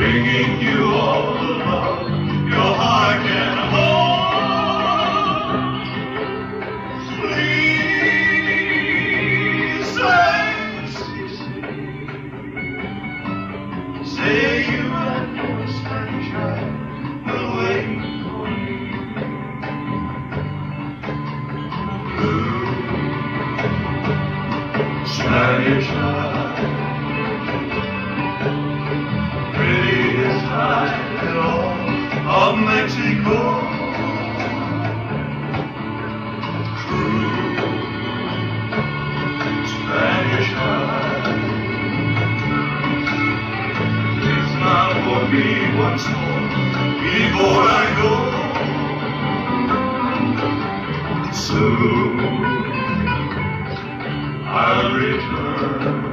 bringing you all the love your heart can hold. Please say you had no Spanish ride will wait for me. Blue Spanish ride, prettiest ride in all of Mexico. True Spanish ride, please now for me once more before I go. Soon I'll return.